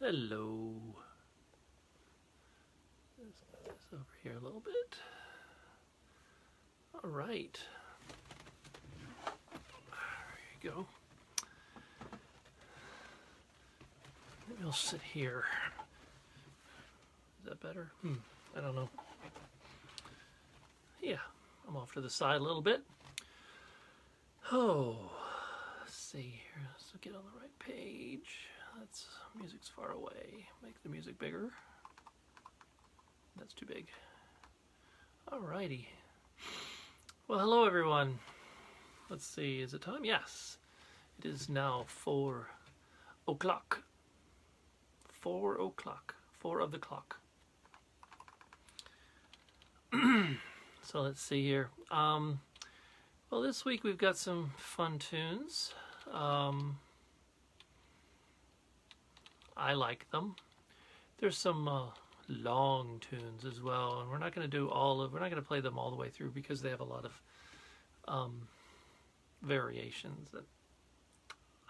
Hello. Let's move this over here a little bit. All right. There you go. Maybe I'll sit here. Is that better? I don't know. Yeah, I'm off to the side a little bit. Oh, let's see here. Let's get on the right page. That's music's far away. Make the music bigger. That's too big. Alrighty. Well, hello everyone. Let's see, is it time? Yes. It is now 4 o'clock. 4 o'clock. 4 of the clock. So let's see here. Well, this week we've got some fun tunes. I like them. There's some long tunes as well, and we're not going to play them all the way through because they have a lot of variations that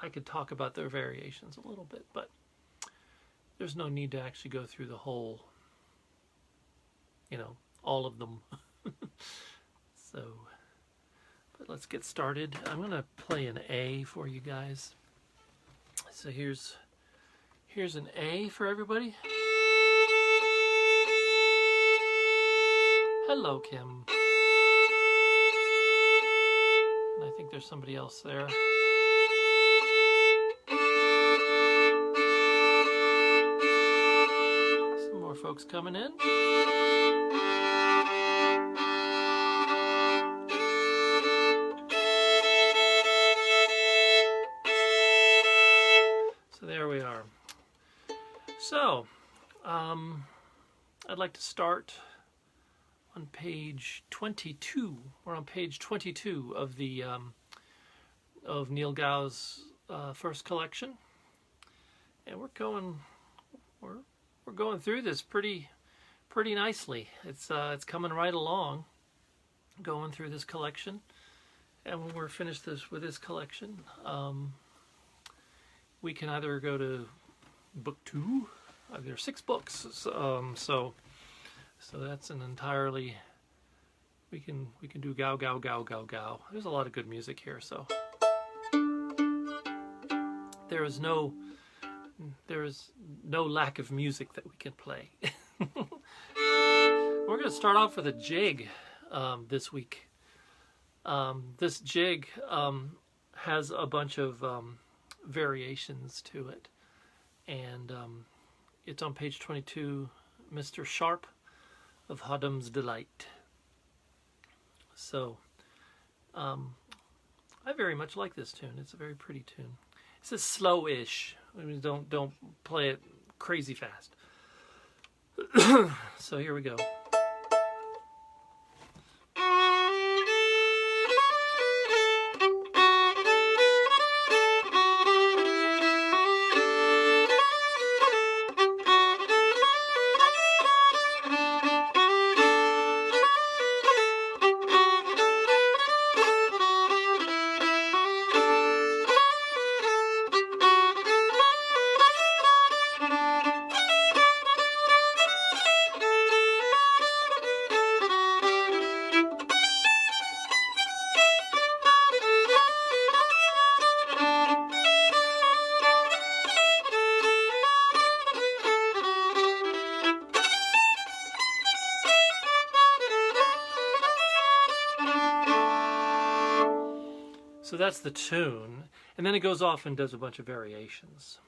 I could talk about their variations a little bit, but there's no need to actually go through the whole, all of them. So, but let's get started. I'm going to play an A for you guys. So here's an A for everybody. Hello, Kim. And I think there's somebody else there. Some more folks coming in. So there we are. So, I'd like to start on page 22. We're on page 22 of the of Niel Gau's first collection, and we're going through this pretty nicely. It's coming right along, going through this collection, and when we're finished with this collection, we can either go to book 2. There are 6 books, so that's an entirely. We can do Gau Gau Gau Gau Gau. There's a lot of good music here, so there is no lack of music that we can play. We're going to start off with a jig this week. This jig has a bunch of variations to it, and it's on page 22, Mr. Sharp of Hoddom's Delight. So, I very much like this tune. It's a very pretty tune. It's a slow-ish. I mean, don't play it crazy fast. So here we go. So that's the tune, and then it goes off and does a bunch of variations.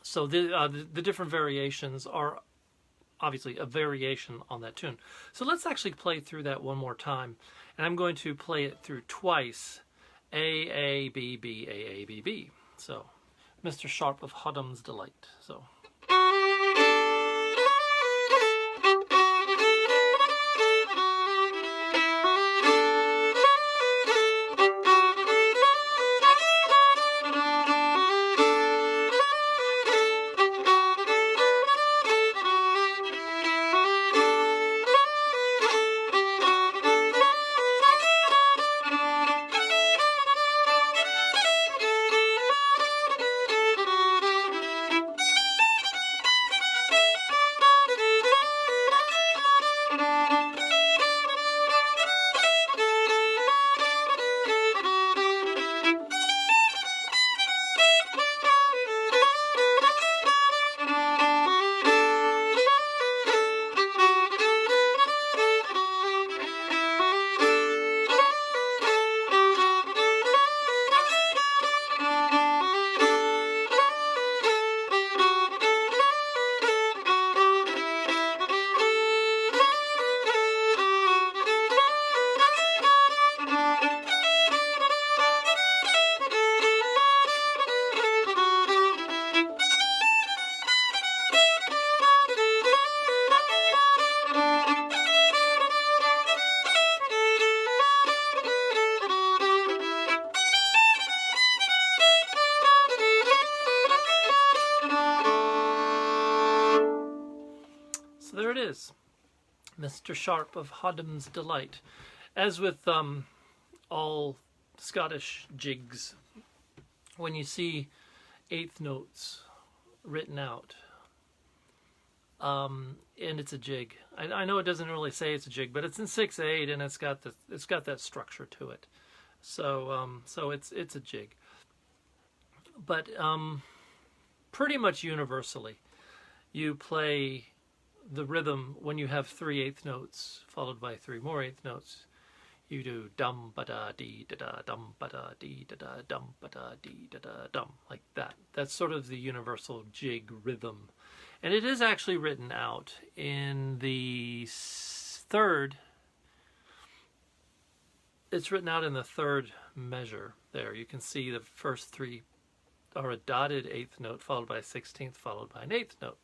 So the different variations are obviously a variation on that tune. So let's actually play through that one more time, and I'm going to play it through twice. A, B, B, A, B, B. So, Mr. Sharp of Hoddom's Delight. So. is, Mr. Sharp of Hoddom's Delight. As with all Scottish jigs, when you see eighth notes written out, and it's a jig. I know it doesn't really say it's a jig, but it's in 6/8, and it's got that structure to it. So it's a jig. But pretty much universally, you play the rhythm when you have 3 eighth notes followed by 3 more eighth notes. You do dum ba da dee da da dum ba da dee da da dum ba da dee da da dum, like that. That's sort of the universal jig rhythm, and it is actually written out in the third. It's written out in the third measure. There, you can see the first 3 are a dotted eighth note followed by a 16th followed by an eighth note,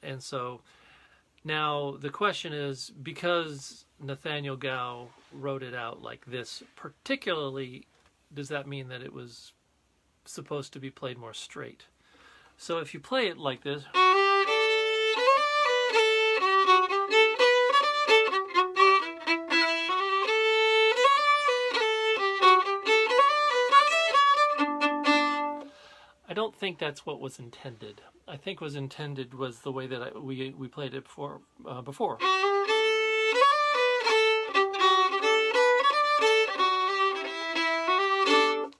and so. Now, the question is, because Nathaniel Gow wrote it out like this particularly, does that mean that it was supposed to be played more straight? So if you play it like this, I don't think that's what was intended. I think was intended was the way that we played it before.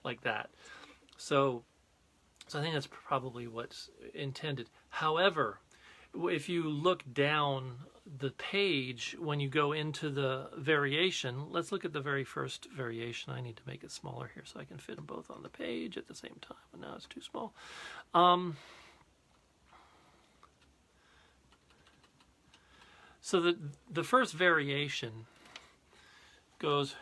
Like that. So I think that's probably what's intended. However, if you look down the page when you go into the variation, let's look at the very first variation. I need to make it smaller here so I can fit them both on the page at the same time. And now it's too small. So the first variation goes.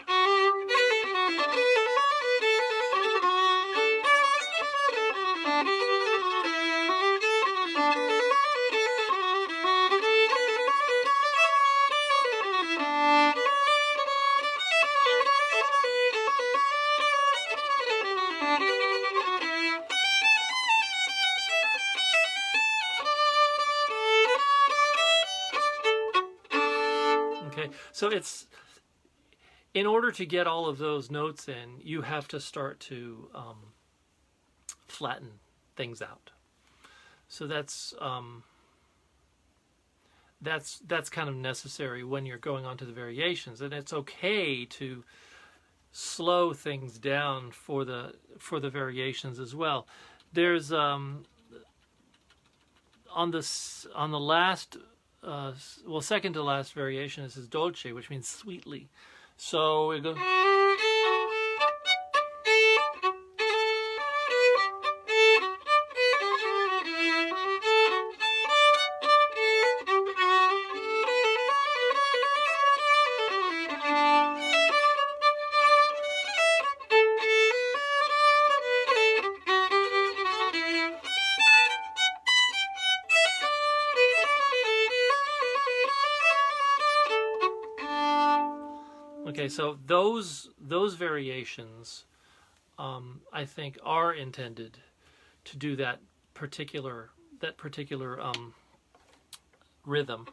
So it's, in order to get all of those notes in, you have to start to flatten things out. So that's kind of necessary when you're going on to the variations, and it's okay to slow things down for the variations as well. There's on the last. Well, second to last variation is his dolce, which means sweetly. So it goes. Okay, so those variations, I think, are intended to do that particular rhythm.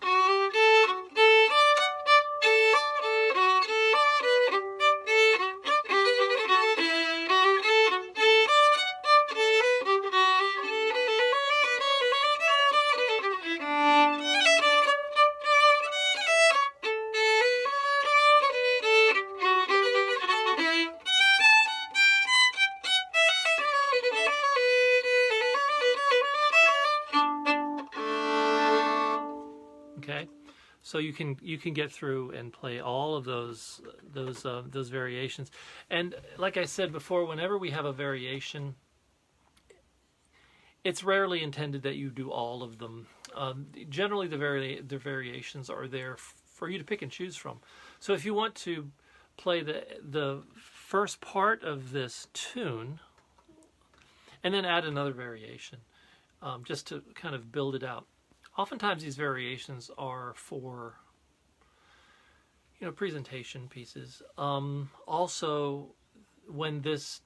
Okay, so you can get through and play all of those variations, and like I said before, whenever we have a variation, it's rarely intended that you do all of them. Generally, the variations are there for you to pick and choose from. So if you want to play the first part of this tune, and then add another variation, just to kind of build it out. Oftentimes these variations are for, presentation pieces. Also, when this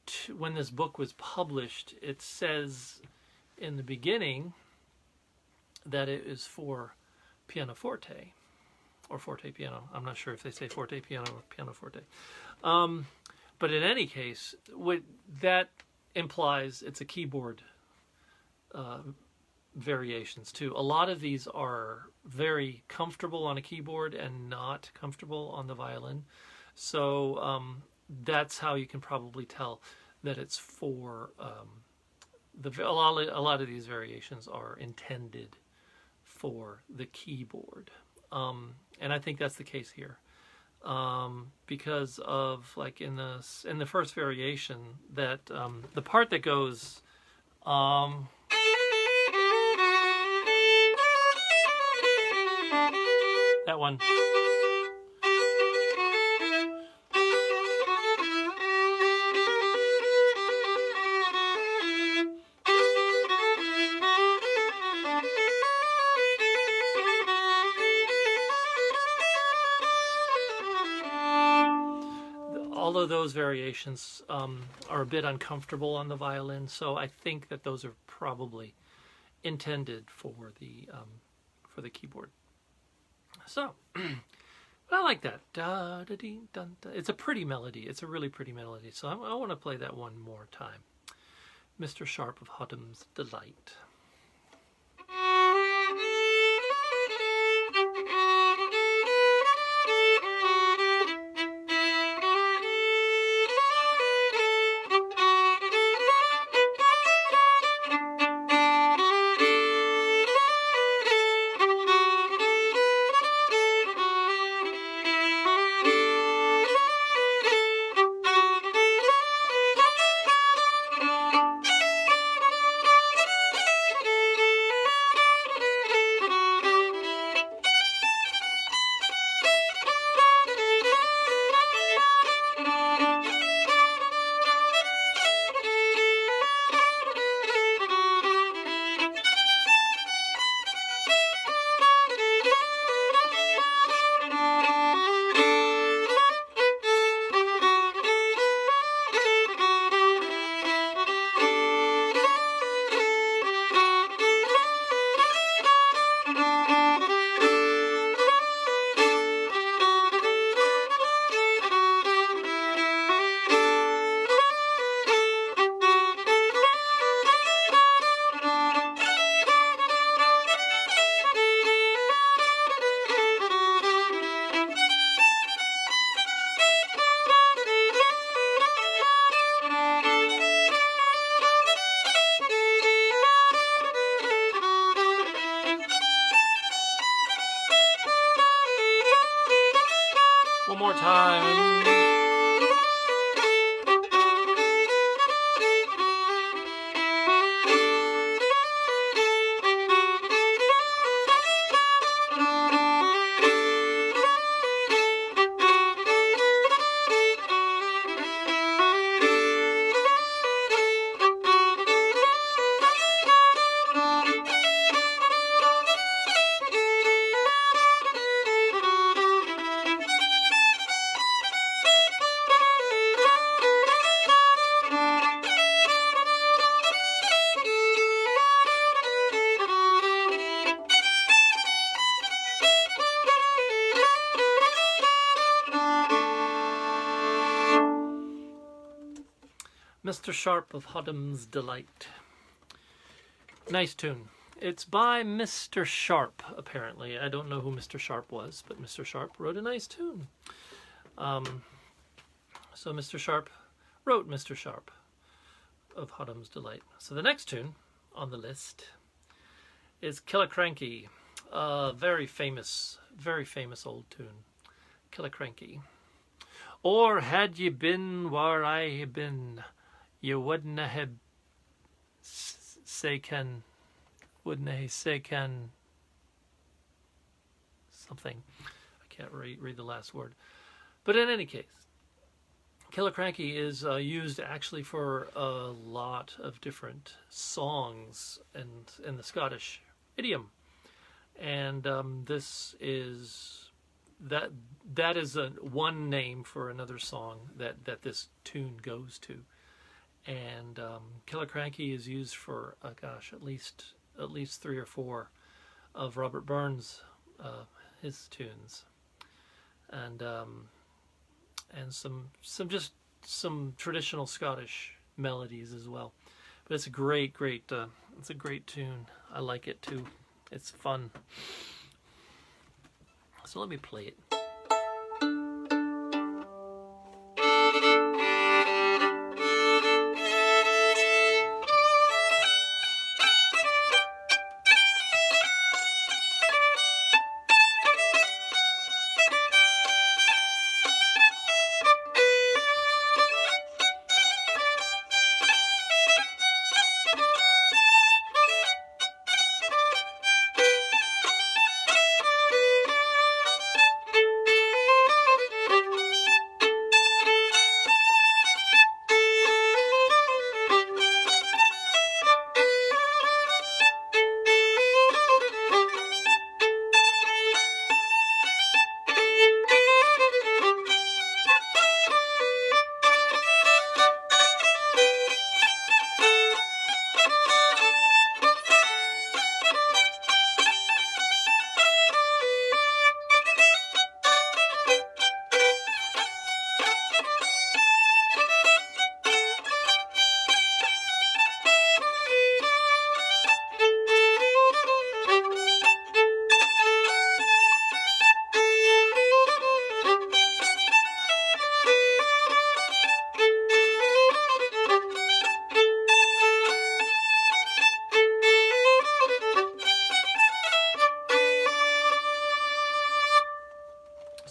book was published, it says in the beginning that it is for pianoforte or forte piano. I'm not sure if they say forte piano or pianoforte. But in any case, what that implies, it's a keyboard variations too. A lot of these are very comfortable on a keyboard and not comfortable on the violin. So that's how you can probably tell that it's for a lot of these variations are intended for the keyboard. And I think that's the case here. Because of, like, in the first variation, that the part that goes that one, all of those variations are a bit uncomfortable on the violin, so I think that those are probably intended for the keyboard. So, but I like that. Da, da, dee, dun, da. It's a pretty melody. It's a really pretty melody. So I want to play that one more time. Mr. Sharp of Hoddom's Delight. One more time. Mr. Sharp of Hoddom's Delight. Nice tune. It's by Mr. Sharp, apparently. I don't know who Mr. Sharp was, but Mr. Sharp wrote a nice tune. So Mr. Sharp wrote Mr. Sharp of Hoddom's Delight. So the next tune on the list is Cranky, a very famous old tune. Cranky. Or had ye been where I have been, you wouldn't have wouldn't have something. I can't read the last word. But in any case, Cranky is used actually for a lot of different songs and in the Scottish idiom. And this is that is one name for another song that this tune goes to. And Cranky is used for at least 3 or 4 of Robert Burns, his tunes, and some traditional Scottish melodies as well. But it's a great tune. I like it too. It's fun. So let me play it.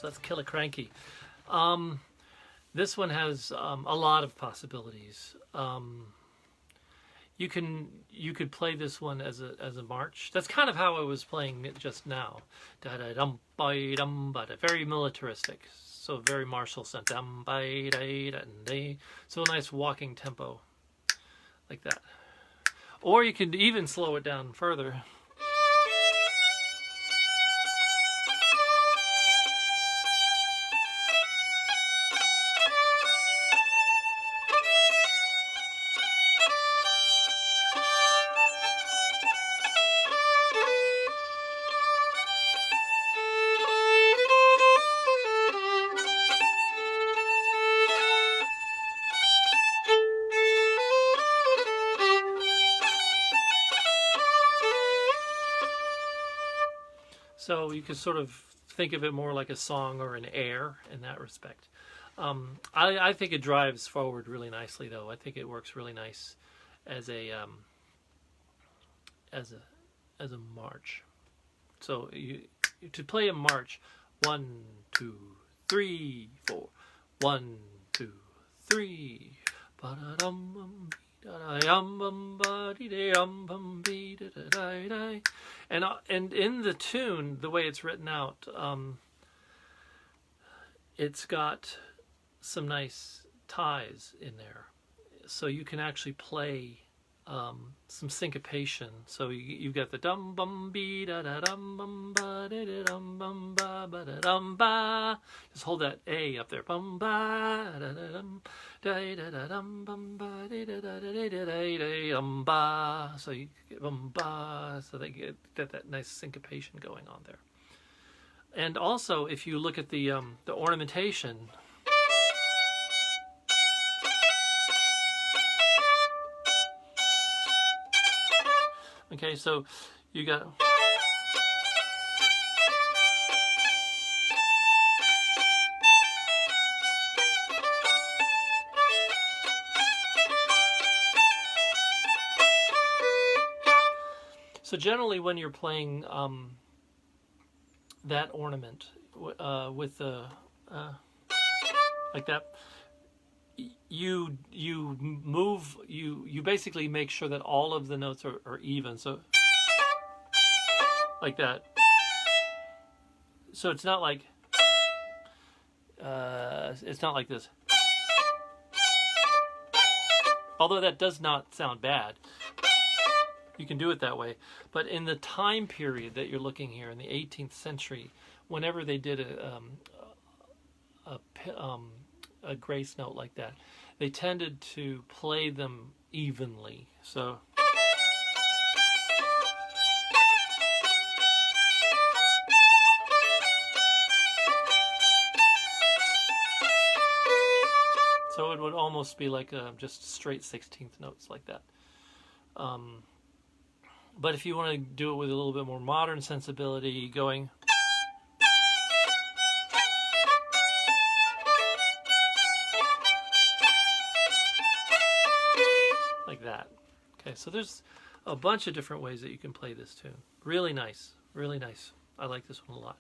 Let's kill a Cranky. This one has a lot of possibilities. You could play this one as a march. That's kind of how I was playing it just now. Da da dum ba dum ba da, very militaristic. So very martial sound. Dum ba da da da. So a nice walking tempo, like that. Or you could even slow it down further. So you could sort of think of it more like a song or an air in that respect. I think it drives forward really nicely, though. I think it works really nice as a march. So to play a march, 1, 2, 3, 4, 1, 2, 3. And in the tune, the way it's written out, it's got some nice ties in there, so you can actually play some syncopation. So you've got the dum bum be da da dum bum ba da da dum bum ba ba da dum ba. Just hold that A up there. Bum ba da da dum da da da dum bum ba da da da da da da dum ba. So you get bum ba. So they get that nice syncopation going on there. And also, if you look at the ornamentation. Okay, so you got. So generally, when you're playing that ornament with the like that, you move, you basically make sure that all of the notes are even. So like that. So it's not like this. Although that does not sound bad. You can do it that way. But in the time period that you're looking here, in the 18th century, whenever they did a grace note like that, they tended to play them evenly. So almost be like just straight 16th notes like that. But if you want to do it with a little bit more modern sensibility, going like that. Okay, so there's a bunch of different ways that you can play this tune. Really nice, really nice. I like this one a lot.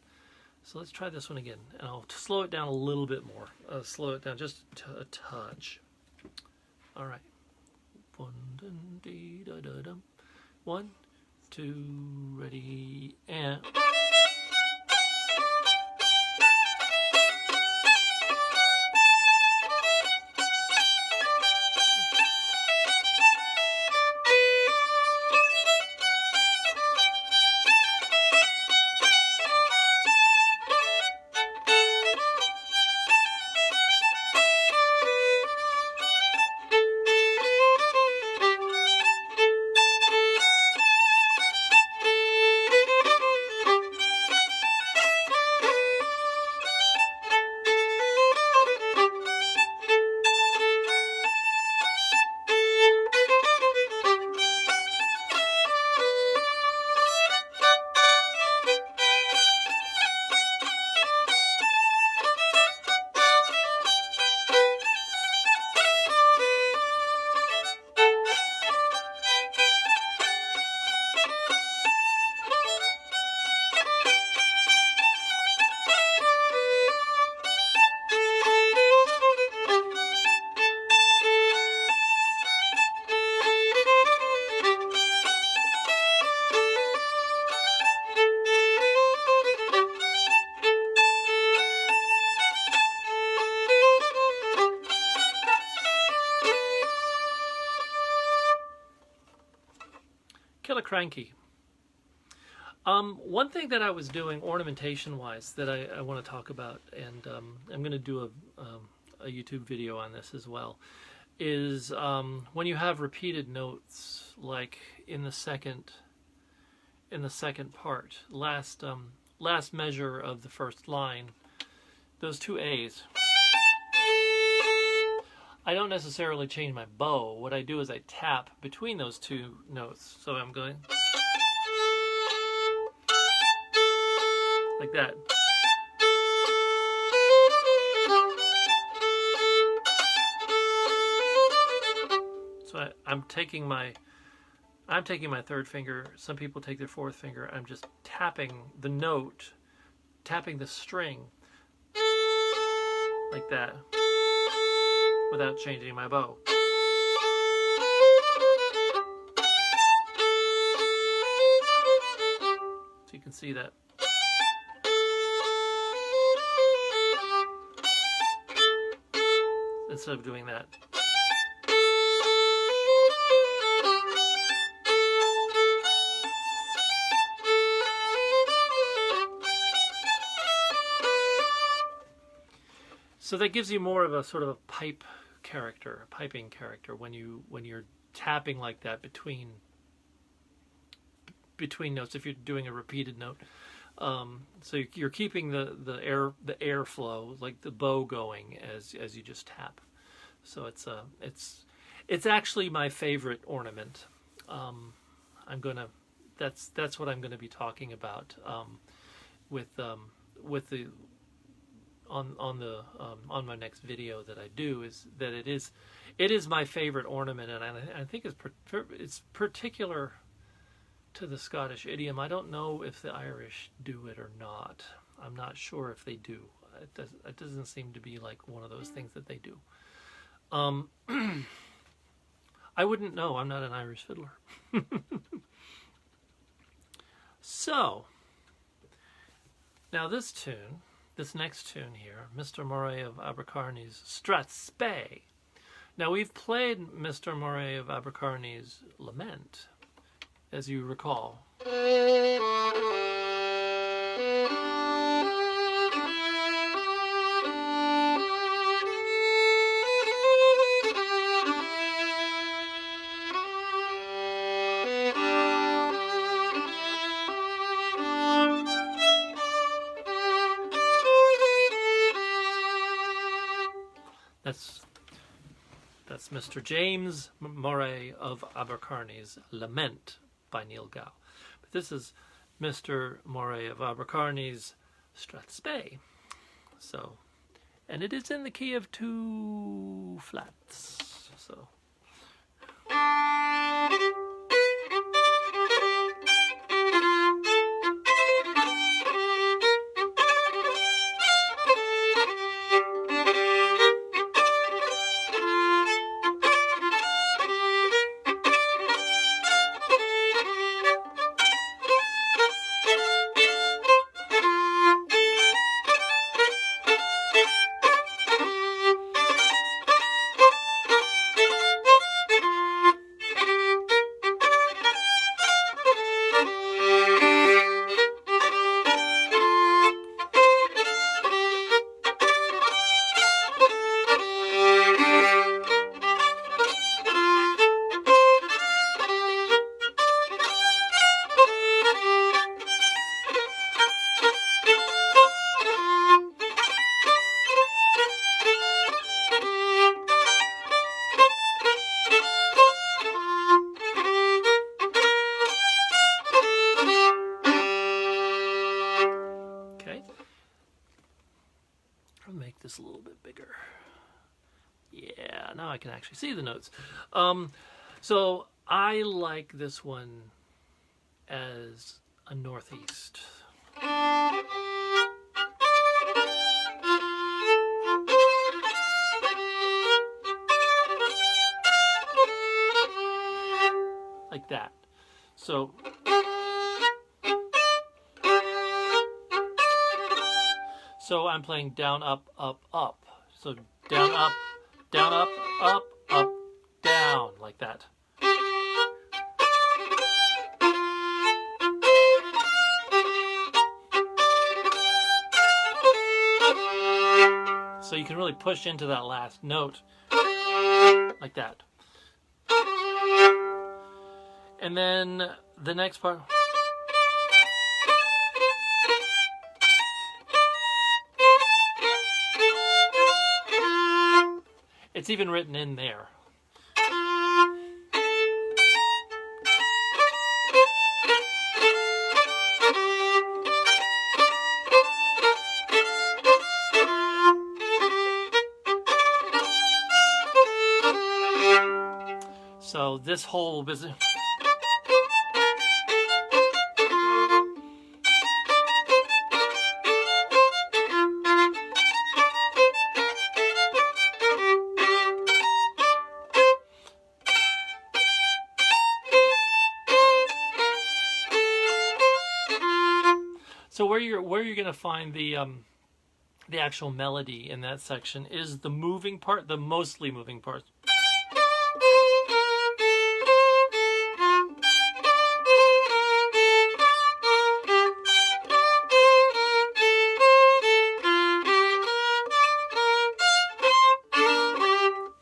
So let's try this one again, and I'll slow it down a little bit more. Slow it down just a touch. All right. 1, 2, ready, and... Cranky. One thing that I was doing ornamentation-wise that I want to talk about, and I'm going to do a YouTube video on this as well, is when you have repeated notes, like in the second part, last measure of the first line, those two A's. I don't necessarily change my bow. What I do is I tap between those two notes. So I'm going like that. So I'm taking my third finger. Some people take their fourth finger. I'm just tapping the note, tapping the string like that, without changing my bow. So you can see that. Instead of doing that. So that gives you more of a sort of a piping character when you're tapping like that between notes. If you're doing a repeated note, so you're keeping the airflow, like the bow, going as you just tap. So it's actually my favorite ornament. That's what I'm gonna be talking about with the on my next video that I do, is that it is my favorite ornament, and I think it's particular to the Scottish idiom. I don't know if the Irish do it or not. I'm not sure if they do. It doesn't seem to be like one of those things that they do. I wouldn't know. I'm not an Irish fiddler. So now this next tune here, Mr. Moray of Abercarney's Strathspey. Now we've played Mr. Moray of Abercarney's Lament, as you recall. Mr. James Moray of Abercarney's Lament by Niel Gow. But this is Mr. Moray of Abercarney's Strathspey. So, and it is in the key of 2 flats. So. Make this a little bit bigger. Yeah, now I can actually see the notes. So I like this one as a northeast. Like that. So I'm playing down, up, up, up. So down, up, up, down, like that. So you can really push into that last note, like that. And then the next part. It's even written in there. So this whole business. So where you're going to find the actual melody in that section is the moving part, the mostly moving part.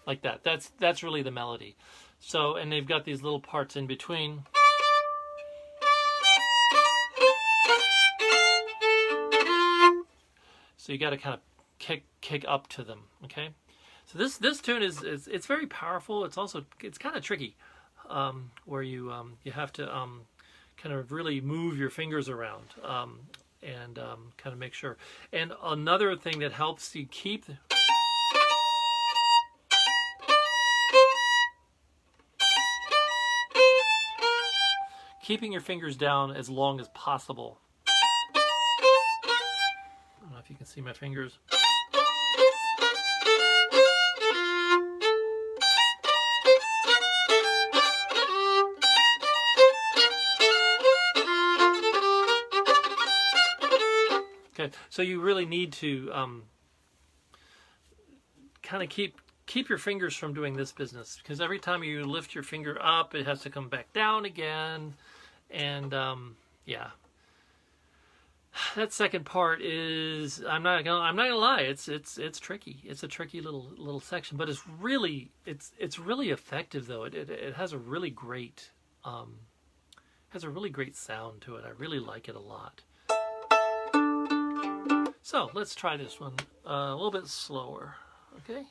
Like that. That's really the melody. So, and they've got these little parts in between. So you got to kind of kick up to them, okay? So this tune is it's very powerful. It's kind of tricky, where you have to kind of really move your fingers around and kind of make sure. And another thing that helps you keeping your fingers down as long as possible. I don't know if you can see my fingers. Okay, so you really need to kind of keep your fingers from doing this business, because every time you lift your finger up, it has to come back down again, and yeah. That second part is, I'm not gonna lie, it's tricky. It's a tricky little section, but it's really effective though. It has a really great sound to it. I really like it a lot. So let's try this one a little bit slower, okay?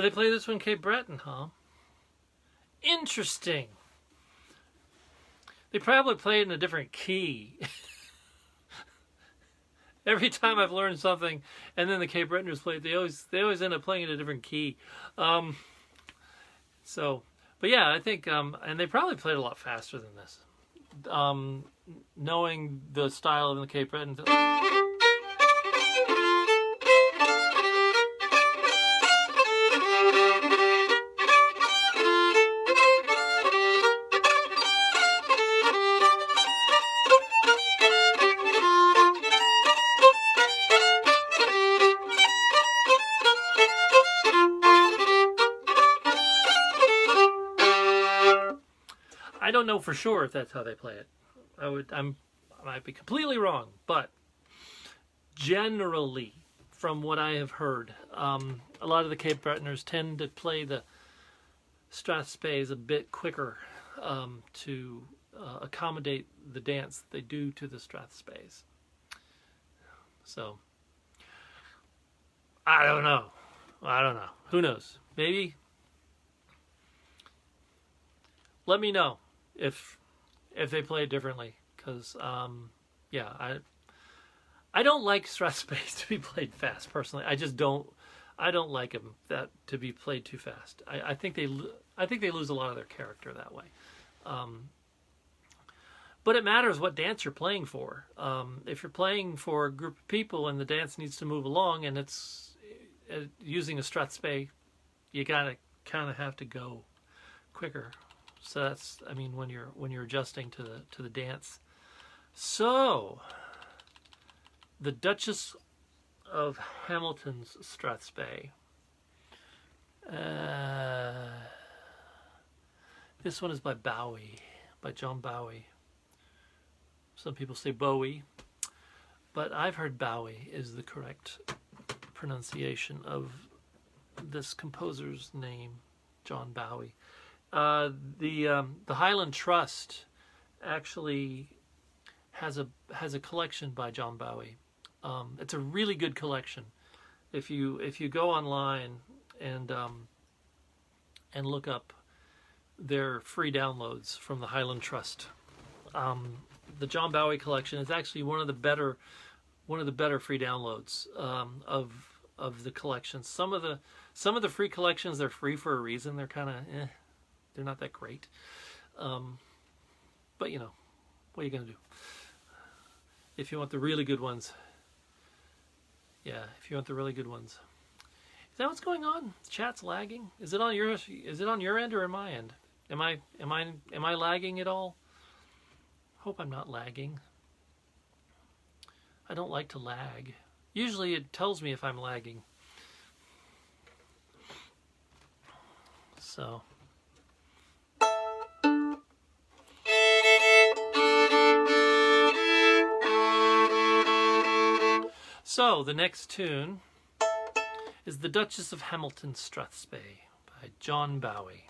they play this one Cape Breton, huh? Interesting. They probably play it in a different key. Every time I've learned something, and then the Cape Bretoners play it, they always end up playing in a different key. But yeah, I think, and they probably played a lot faster than this. Knowing the style of the Cape Breton. I don't know for sure if that's how they play it. I might be completely wrong, but generally, from what I have heard, a lot of the Cape Bretoners tend to play the strathspeys a bit quicker to accommodate the dance they do to the strathspeys. So, I don't know. Who knows? Maybe. Let me know if they play it differently, because yeah, I don't like strathspeys to be played fast personally. I don't like them to be played too fast. I think they lose a lot of their character that way. But it matters what dance you're playing for. If you're playing for a group of people and the dance needs to move along, and it's using a strathspey, you gotta kind of have to go quicker. So that's, I mean, when you're adjusting to the dance. So the Duchess of Hamilton's strathspey. This one is by John Bowie. Some people say Bowie, but I've heard Bowie is the correct pronunciation of this composer's name, John Bowie. The Highland Trust actually has a collection by John Bowie. It's a really good collection. If you go online and look up their free downloads from the Highland Trust, the John Bowie collection is actually one of the better free downloads of the collection. Some of the free collections, they're free for a reason. They're kind of they're not that great. But you know, what are you gonna do? If you want the really good ones. Yeah, if you want the really good ones. Is that what's going on? Chat's lagging? Is it on your end or on my end? Am I lagging at all? Hope I'm not lagging. I don't like to lag. Usually it tells me if I'm lagging. So the next tune is The Duchess of Hamilton's Strathspey by John Bowie.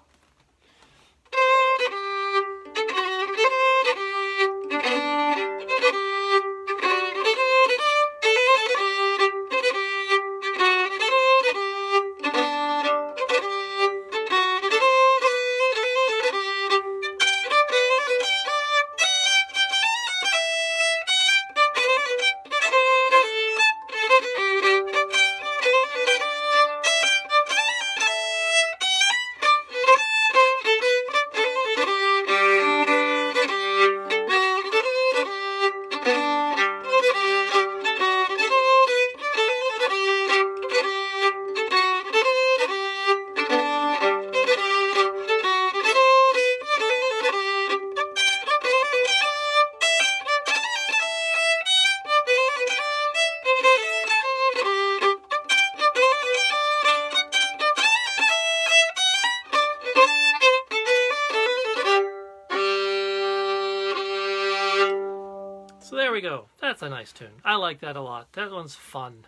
So there we go. That's a nice tune. I like that a lot. That one's fun.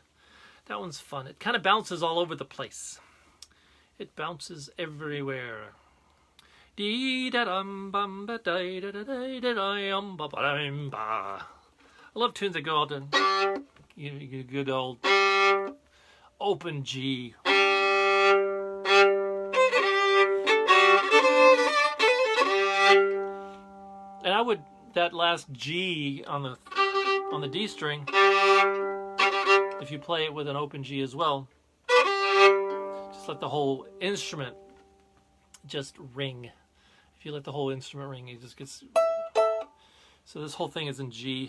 That one's fun. It kind of bounces all over the place. It bounces everywhere. I love tunes that go out to good old open G. that last G on the D string, if you play it with an open G as well, just let the whole instrument just ring. If you let the whole instrument ring, it just gets... So this whole thing is in G.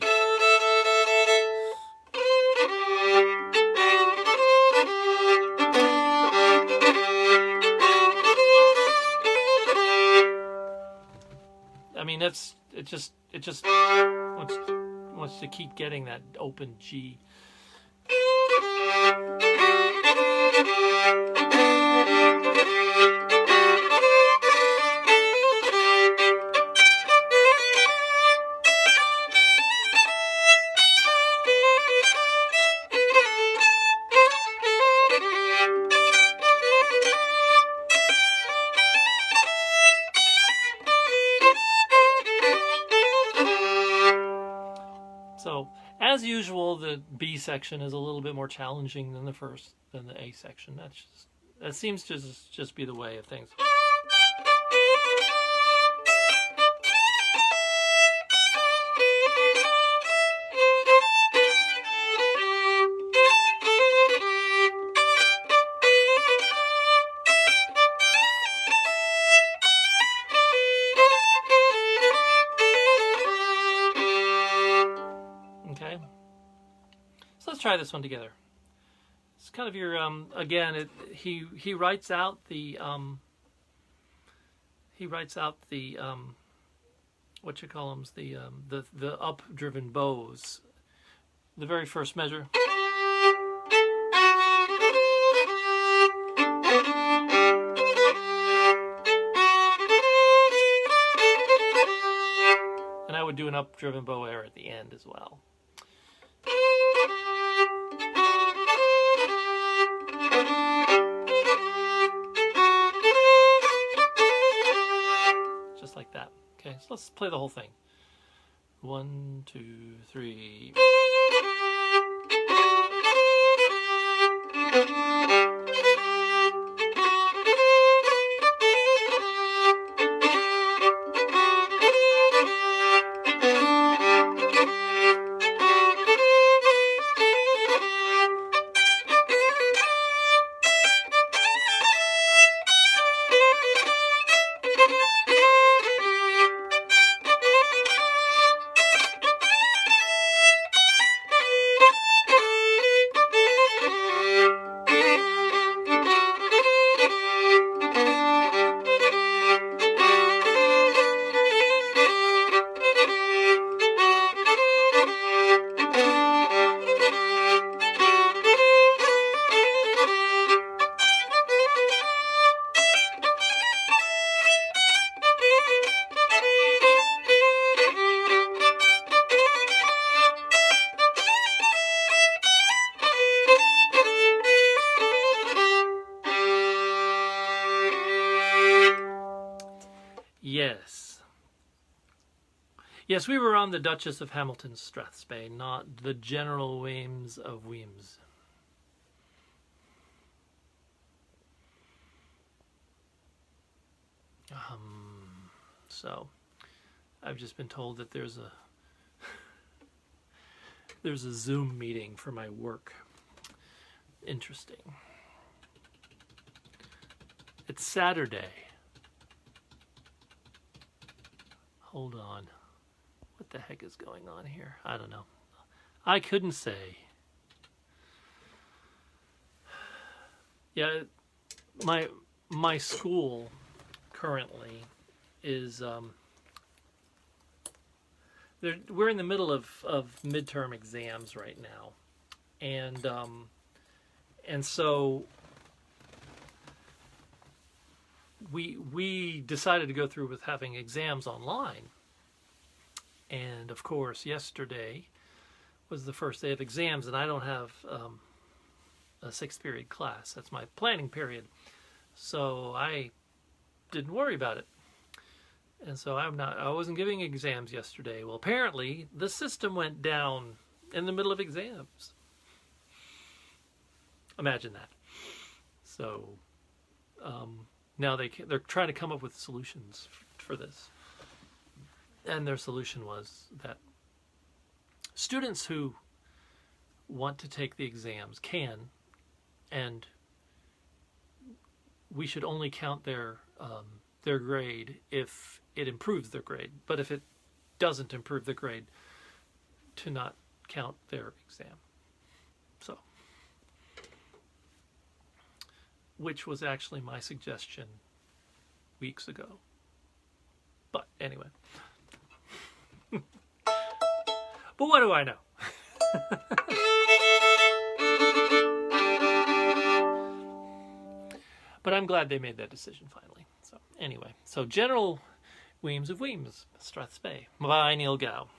I mean, it just wants to keep getting that open G. So, as usual, the B section is a little bit more challenging than the A section. That seems to just be the way of things. Okay, so let's try this one together. It's kind of your again. He writes out the what you call them, the up driven bows. The very first measure. And I would do an up driven bow air at the end as well. Just like that. Okay, so let's play the whole thing. 1, 2, 3. Yes. Yes, we were on the Duchess of Hamilton's Strathspey, not the General Weems of Weems. So, I've just been told that there's a Zoom meeting for my work. Interesting. It's Saturday. Hold on. What the heck is going on here? I don't know. I couldn't say. Yeah, my school currently is we're in the middle of midterm exams right now, and so we decided to go through with having exams online. And of course, yesterday was the first day of exams, and I don't have a 6th period class. That's my planning period. So I didn't worry about it. And so I wasn't giving exams yesterday. Well, apparently the system went down in the middle of exams. Imagine that. So now they're trying to come up with solutions for this. And their solution was that students who want to take the exams can, and we should only count their grade if it improves their grade. But if it doesn't improve their grade, to not count their exam. So, which was actually my suggestion weeks ago. But anyway. But what do I know? But I'm glad they made that decision finally. So anyway, so General Weems of Weems, Strathspey, by Niel Gow.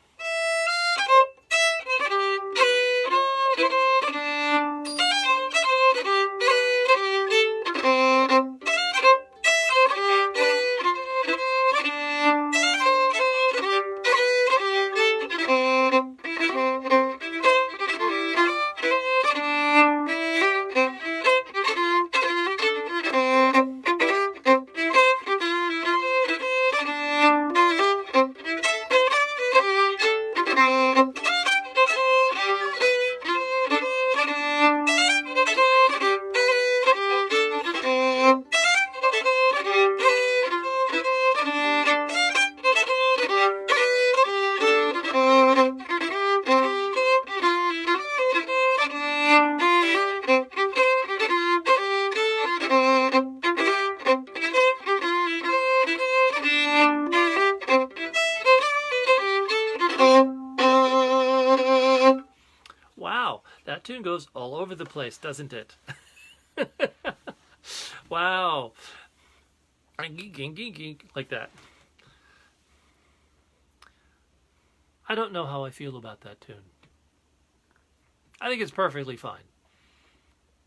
That tune goes all over the place, doesn't it? Wow. Like that. I don't know how I feel about that tune. I think it's perfectly fine.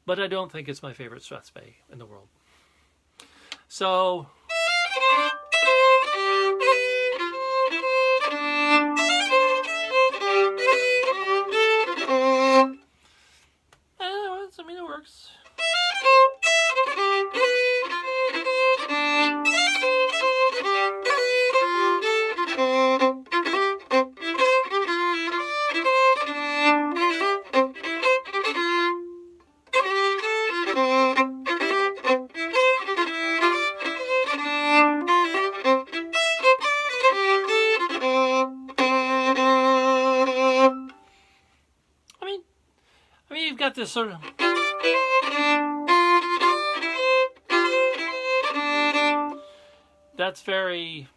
But I don't think it's my favorite Strathspey in the world. So... I mean, it works. I mean, you've got this sort of... That's very...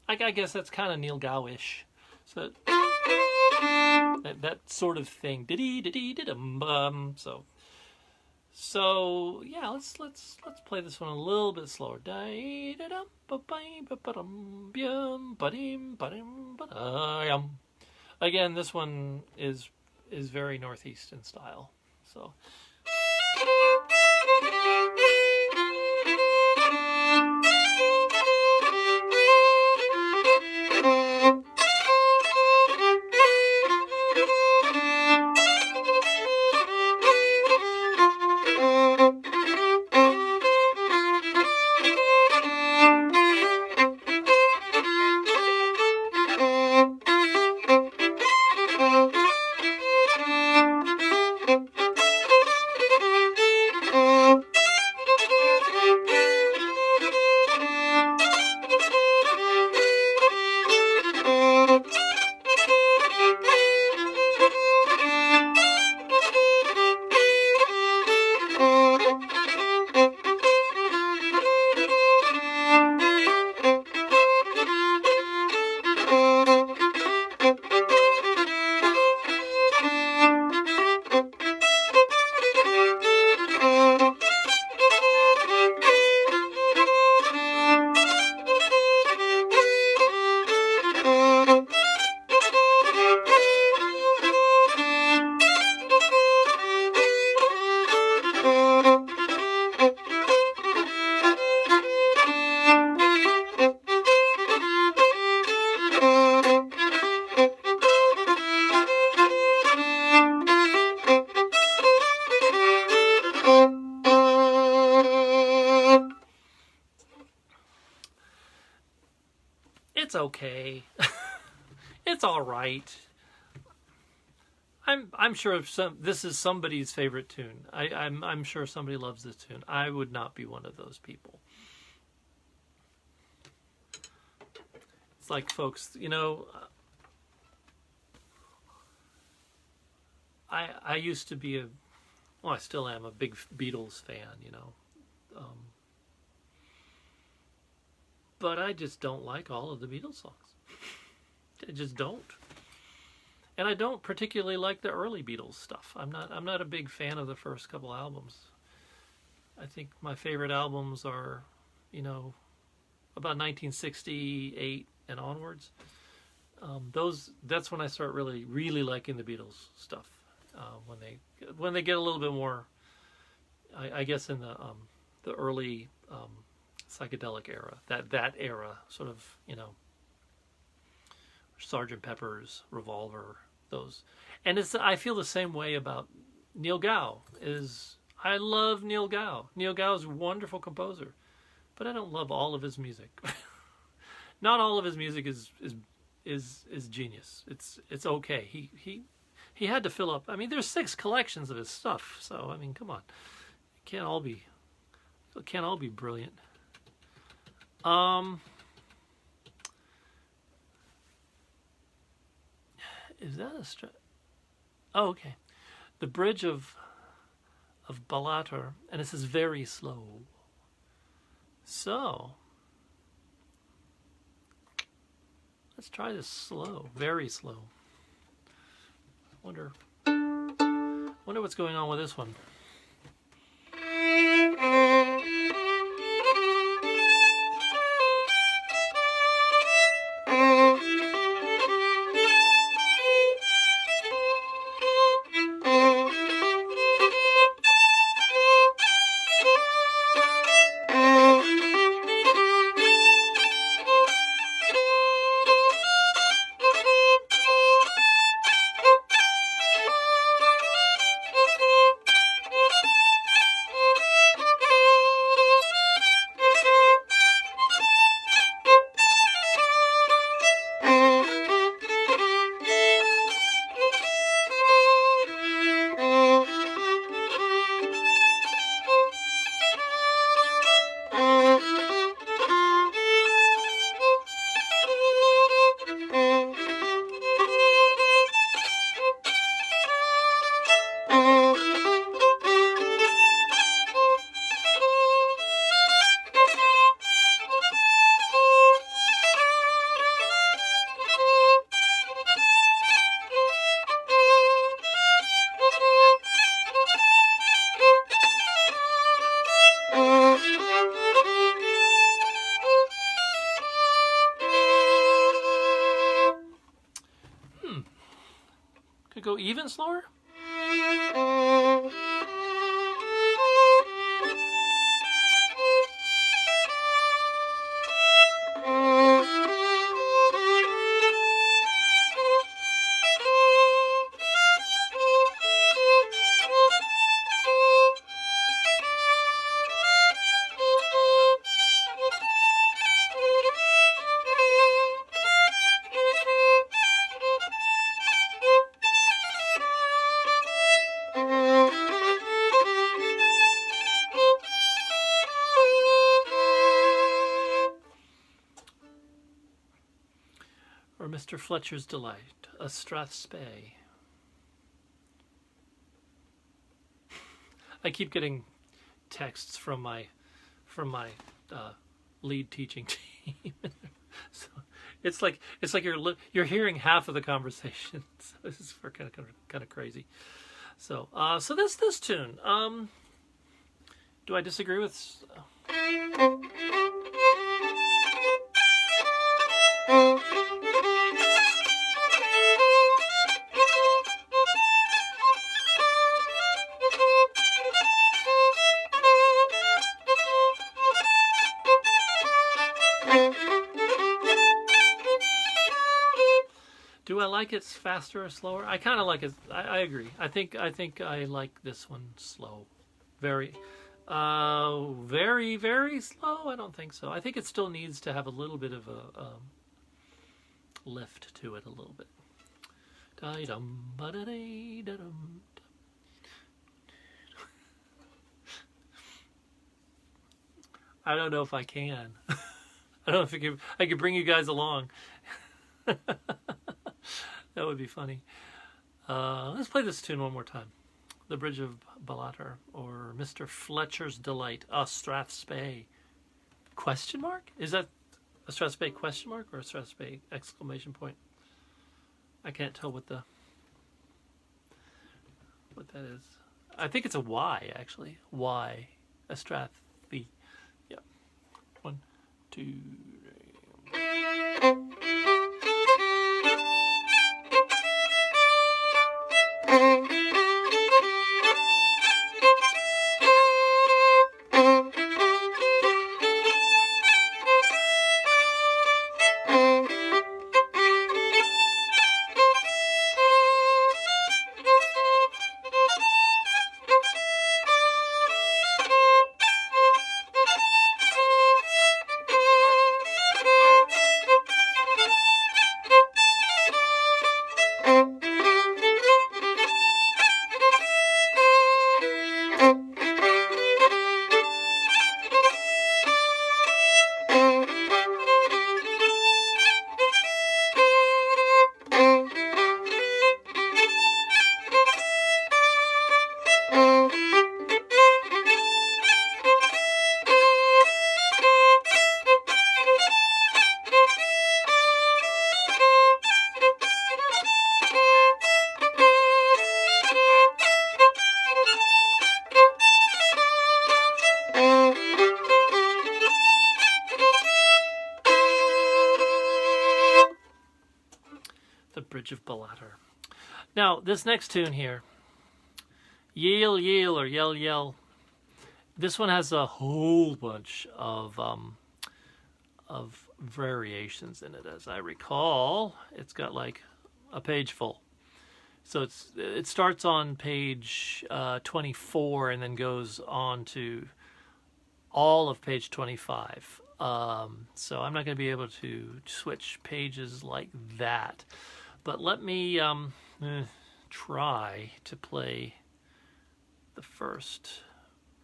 I guess that's kind of Niel Gow-ish. So that sort of thing. So yeah, let's play this one a little bit slower. Again, this one is very Northeast in style. So. it's okay. It's all right. I'm sure this is somebody's favorite tune. I'm sure somebody loves this tune. I would not be one of those people. It's like, folks, you know, I used to be I still am a big Beatles fan, you know. But I just don't like all of the Beatles songs. I just don't. And I don't particularly like the early Beatles stuff. I'm not a big fan of the first couple albums. I think my favorite albums are, you know, about 1968 and onwards. That's when I start really liking the Beatles stuff. When they get a little bit more, I guess, in the early psychedelic era, that era, sort of, you know, Sgt. Pepper's, Revolver, those. And I feel the same way about Neil Gow. I love Neil Gow. Neil Gow is a wonderful composer, but I don't love all of his music. Not all of his music is genius. It's okay. He had to fill up. I mean, there's 6 collections of his stuff, so I mean, come on, it can't all be brilliant. Is that a oh, okay. The Bridge of Ballater, and this is very slow. So let's try this slow, very slow. Wonder what's going on with this one. Go even slower? Mr. Fletcher's Delight, a Strathspey. I keep getting texts from my lead teaching team. So it's like you're hearing half of the conversation. So this is kind of crazy. So so this tune. Do I disagree with? Do I like it faster or slower? I kind of like it. I agree. I think I like this one slow. Very slow. I don't think so. I think it still needs to have a little bit of lift to it a little bit. Da-dum, ba-da-dee-da-dum. I don't know if I can. I don't know if I could bring you guys along. That would be funny. Let's play this tune one more time. The Bridge of Ballater, or Mr. Fletcher's Delight, a Strathspey question mark? Is that a Strathspey question mark or a Strathspey exclamation point? I can't tell what that is. I think it's a Y, actually. Y, a Strath. Yeah. 1, 2, 3. Bridge of Ballater. Now, this next tune here, Yell Yell or Yell Yell, this one has a whole bunch of variations in it. As I recall, it's got like a page full. So it starts on page 24 and then goes on to all of page 25. So I'm not going to be able to switch pages like that. But let me try to play the first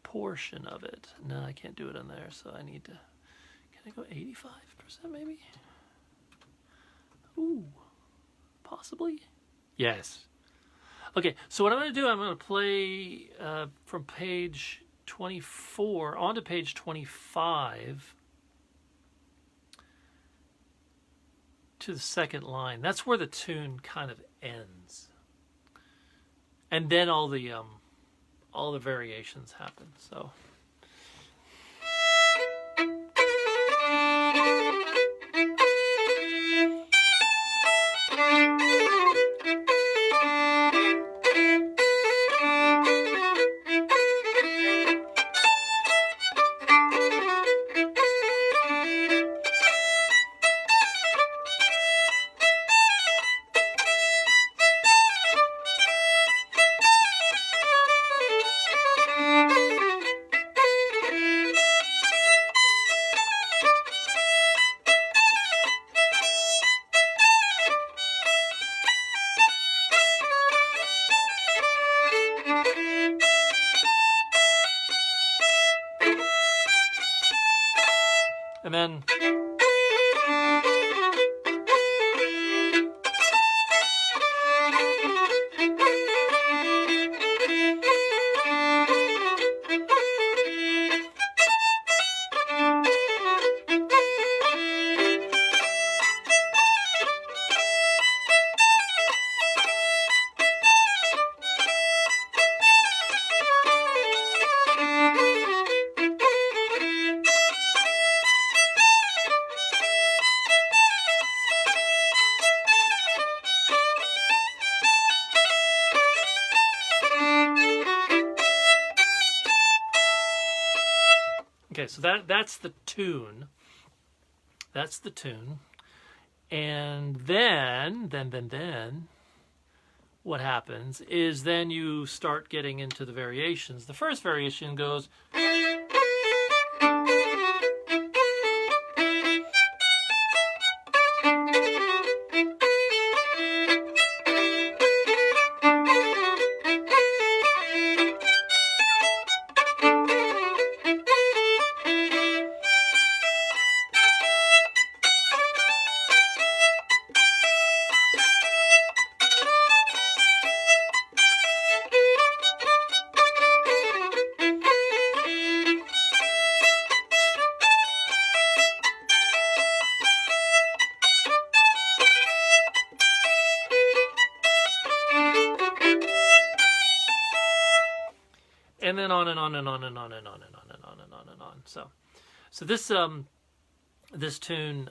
portion of it. No, I can't do it on there, so I need to... Can I go 85% maybe? Ooh, possibly? Yes. Okay, so what I'm going to do, I'm going to play from page 24 onto page 25 to the second line. That's where the tune kind of ends, and then all the variations happen. So. And then okay, so that's the tune. That's the tune. And then what happens is then you start getting into the variations. The first variation goes and then on and on and on and on and on and on and on and on and on. So this this tune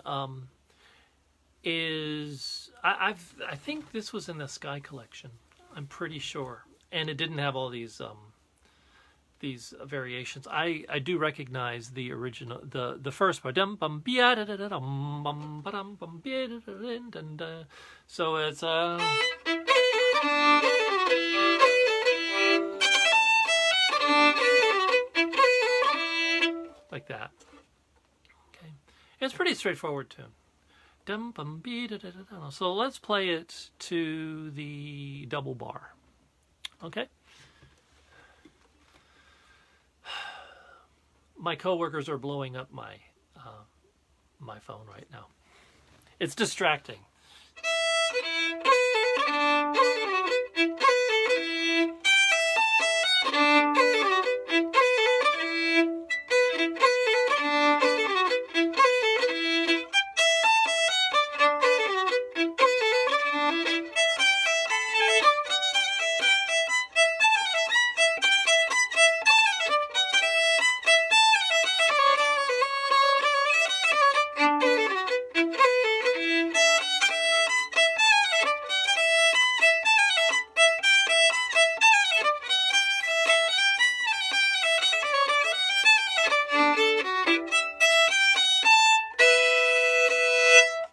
is I think this was in the Sky collection. I'm pretty sure, and it didn't have all these variations. I do recognize the original, the first part. So it's like that. Okay, it's pretty straightforward tune. So let's play it to the double bar. Okay. My coworkers are blowing up my my phone right now. It's distracting.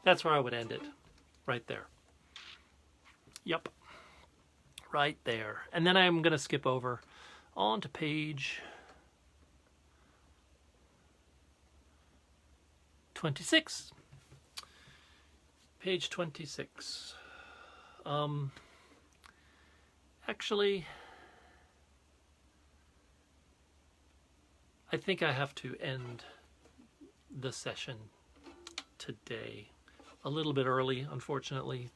That's where I would end it, right there. Yep, right there. And then I'm going to skip over on to page 26. Page 26. Actually, I think I have to end the session today a little bit early, unfortunately,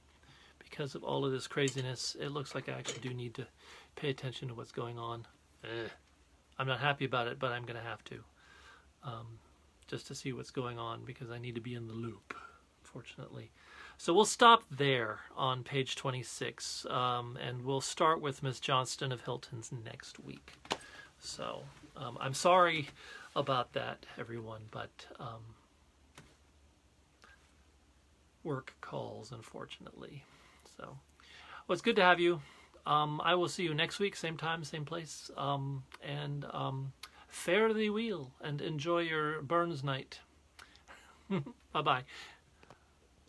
because of all of this craziness. It looks like I actually do need to pay attention to what's going on. I'm not happy about it, but I'm going to have to, just to see what's going on, because I need to be in the loop, unfortunately. So we'll stop there on page 26, and we'll start with Miss Johnston of Hilton's next week. So I'm sorry about that, everyone, but work calls, unfortunately. So, well, it's good to have you. I will see you next week, same time, same place. And fare thee weel and enjoy your Burns night. Bye-bye.